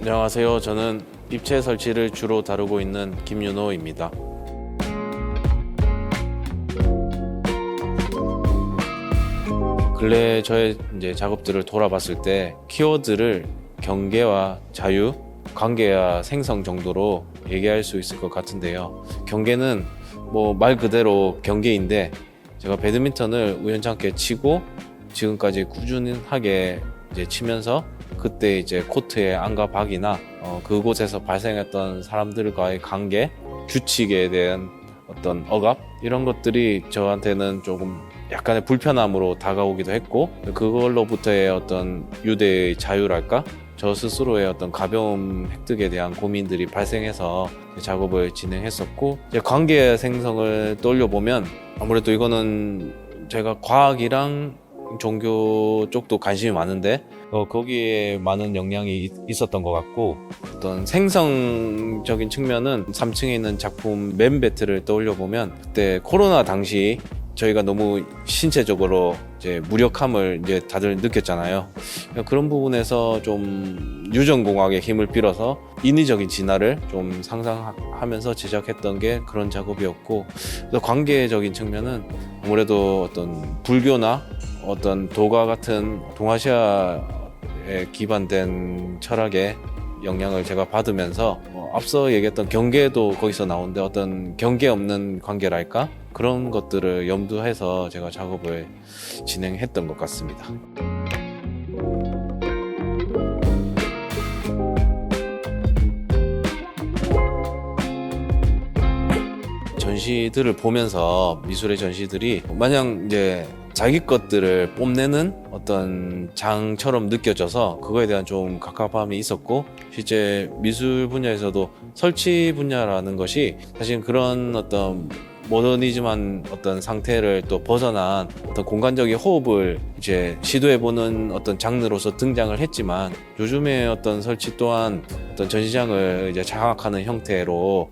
안녕하세요. 저는 입체 설치를 주로 다루고 있는 김윤호입니다. 근래 저의 작업들을 돌아봤을 때 키워드를 경계와 자유, 관계와 생성 정도로 얘기할 수 있을 것 같은데요. 경계는 뭐 말 그대로 경계인데, 제가 배드민턴을 우연찮게 치고 지금까지 꾸준하게 치면서 그때 코트의 안과 박이나 그곳에서 발생했던 사람들과의 관계, 규칙에 대한 어떤 억압, 이런 것들이 저한테는 조금 약간의 불편함으로 다가오기도 했고, 그걸로부터의 어떤 유대의 자유랄까? 저 스스로의 어떤 가벼움 획득에 대한 고민들이 발생해서 작업을 진행했었고, 관계 생성을 떠올려보면 아무래도 이거는 제가 과학이랑 종교 쪽도 관심이 많은데 거기에 많은 영향이 있었던 것 같고, 어떤 생성적인 측면은 3층에 있는 작품 맨 배틀을 떠올려보면, 그때 코로나 당시 저희가 너무 신체적으로 무력함을 다들 느꼈잖아요. 그런 부분에서 좀 유전공학의 힘을 빌어서 인위적인 진화를 좀 상상하면서 제작했던 게 그런 작업이었고, 또 관계적인 측면은 아무래도 어떤 불교나 어떤 도가 같은 동아시아에 기반된 철학의 영향을 제가 받으면서 앞서 얘기했던 경계도 거기서 나오는데, 어떤 경계 없는 관계랄까? 그런 것들을 염두해서 제가 작업을 진행했던 것 같습니다. 전시들을 보면서 미술의 전시들이 마냥 자기 것들을 뽐내는 어떤 장처럼 느껴져서 그거에 대한 좀 갑갑함이 있었고, 실제 미술 분야에서도 설치 분야라는 것이 사실 그런 어떤 모더니즘한 어떤 상태를 또 벗어난 어떤 공간적인 호흡을 시도해보는 어떤 장르로서 등장을 했지만, 요즘에 어떤 설치 또한 어떤 전시장을 장악하는 형태로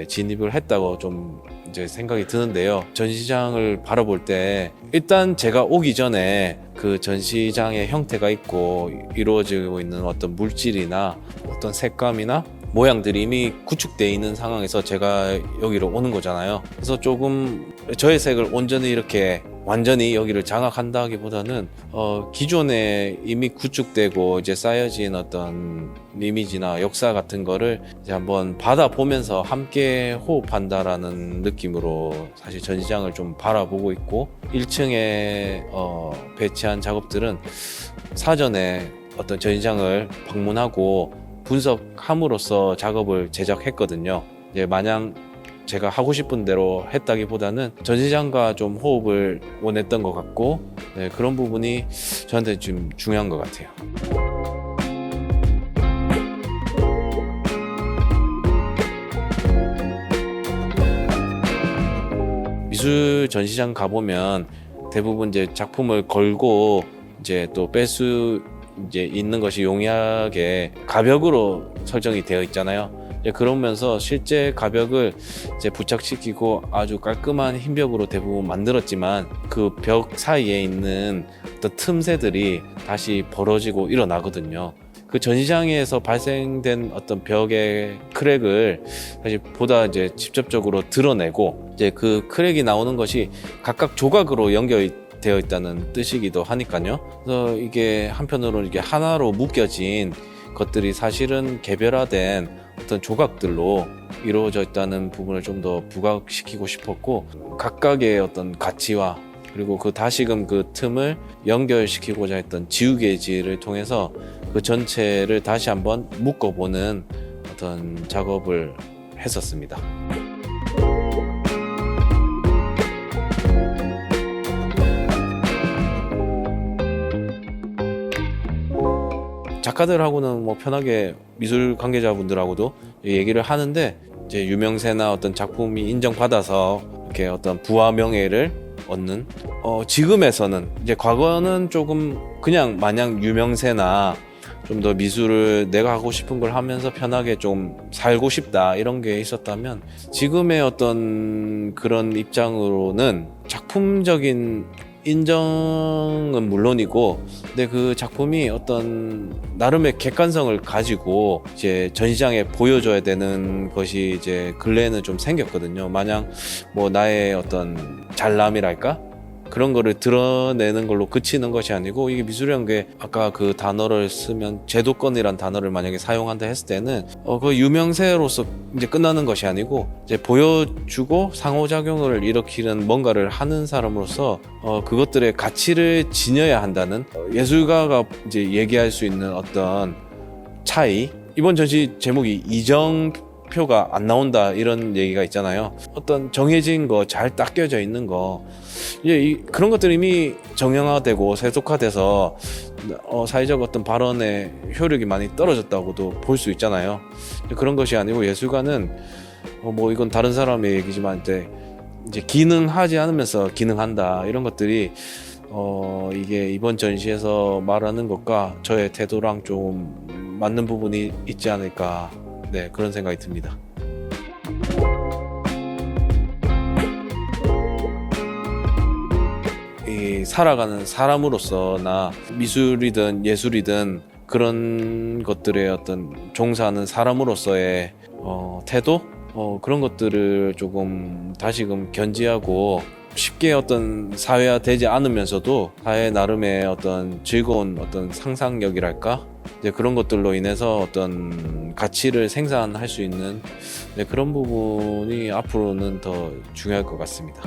진입을 했다고 좀 생각이 드는데요. 전시장을 바라볼 때 일단 제가 오기 전에 그 전시장의 형태가 있고 이루어지고 있는 어떤 물질이나 어떤 색감이나 모양들이 이미 구축되어 있는 상황에서 제가 여기로 오는 거잖아요. 그래서 조금 저의 색을 온전히 이렇게 완전히 여기를 장악한다기보다는 기존에 이미 구축되고 쌓여진 어떤 이미지나 역사 같은 거를 한번 받아보면서 함께 호흡한다라는 느낌으로 사실 전시장을 좀 바라보고 있고, 1층에 배치한 작업들은 사전에 어떤 전시장을 방문하고 분석함으로써 작업을 제작했거든요. 마냥 제가 하고 싶은 대로 했다기보다는 전시장과 좀 호흡을 원했던 것 같고, 그런 부분이 저한테 좀 중요한 것 같아요. 미술 전시장 가보면 대부분 작품을 걸고 또 뺄 수 있는 것이 용이하게 가벽으로 설정이 되어 있잖아요. 그러면서 실제 가벽을 부착시키고 아주 깔끔한 흰 벽으로 대부분 만들었지만, 그 벽 사이에 있는 어떤 틈새들이 다시 벌어지고 일어나거든요. 그 전시장에서 발생된 어떤 벽의 크랙을 사실 보다 직접적으로 드러내고, 그 크랙이 나오는 것이 각각 조각으로 연결되어 있다는 뜻이기도 하니까요. 그래서 이게 한편으로는 하나로 묶여진 것들이 사실은 개별화된 어떤 조각들로 이루어져 있다는 부분을 좀 더 부각시키고 싶었고, 각각의 어떤 가치와 그리고 그 다시금 그 틈을 연결시키고자 했던 지우개질을 통해서 그 전체를 다시 한번 묶어보는 어떤 작업을 했었습니다. 작가들하고는 뭐 편하게 미술 관계자분들하고도 얘기를 하는데, 유명세나 어떤 작품이 인정받아서 이렇게 어떤 부와 명예를 얻는, 지금에서는 과거는 조금 그냥 마냥 유명세나 좀 더 미술을 내가 하고 싶은 걸 하면서 편하게 좀 살고 싶다 이런 게 있었다면, 지금의 어떤 그런 입장으로는 작품적인 인정은 물론이고, 근데 그 작품이 어떤 나름의 객관성을 가지고 이제 전시장에 보여줘야 되는 것이 이제 근래에는 좀 생겼거든요. 마냥 뭐 나의 어떤 잘남이랄까? 그런 거를 드러내는 걸로 그치는 것이 아니고, 이게 미술이란 게 아까 그 단어를 쓰면 제도권이란 단어를 만약에 사용한다 했을 때는 그 유명세로서 이제 끝나는 것이 아니고, 이제 보여주고 상호작용을 일으키는 뭔가를 하는 사람으로서 그것들의 가치를 지녀야 한다는, 예술가가 이제 얘기할 수 있는 어떤 차이. 이번 전시 제목이 이정표가 안 나온다 이런 얘기가 있잖아요. 어떤 정해진 거, 잘 딱 껴져 있는 거, 그런 것들이 이미 정형화되고 세속화돼서 사회적 어떤 발언의 효력이 많이 떨어졌다고도 볼 수 있잖아요. 그런 것이 아니고, 예술가는 뭐 이건 다른 사람의 얘기지만 이제 기능하지 않으면서 기능한다, 이런 것들이 이게 이번 전시에서 말하는 것과 저의 태도랑 좀 맞는 부분이 있지 않을까, 네, 그런 생각이 듭니다. 살아가는 사람으로서나 미술이든 예술이든 그런 것들의 어떤 종사하는 사람으로서의 태도, 그런 것들을 조금 다시금 견지하고, 쉽게 어떤 사회화되지 않으면서도 사회 나름의 어떤 즐거운 어떤 상상력이랄까, 이제 그런 것들로 인해서 어떤 가치를 생산할 수 있는, 그런 부분이 앞으로는 더 중요할 것 같습니다.